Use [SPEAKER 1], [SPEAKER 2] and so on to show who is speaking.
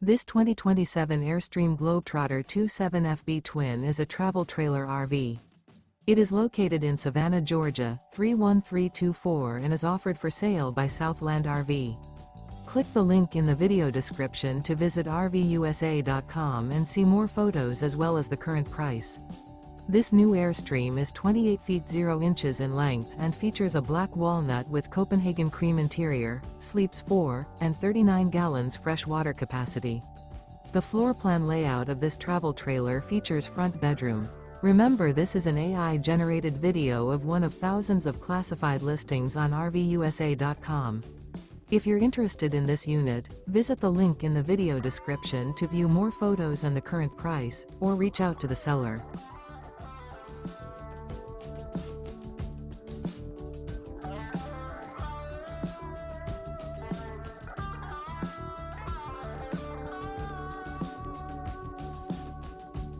[SPEAKER 1] This 2027 Airstream Globetrotter 27FB Twin is a travel trailer RV. It is located in Savannah, Georgia, 31324 and is offered for sale by Southland RV. Click the link in the video description to visit RVUSA.com and see more photos as well as the current price. This new Airstream is 28 feet 0 inches in length and features a black walnut with Copenhagen Cream interior, sleeps 4, and 39 gallons fresh water capacity. The floor plan layout of this travel trailer features front bedroom. Remember, this is an AI-generated video of one of thousands of classified listings on RVUSA.com. If you're interested in this unit, visit the link in the video description to view more photos and the current price, or reach out to the seller.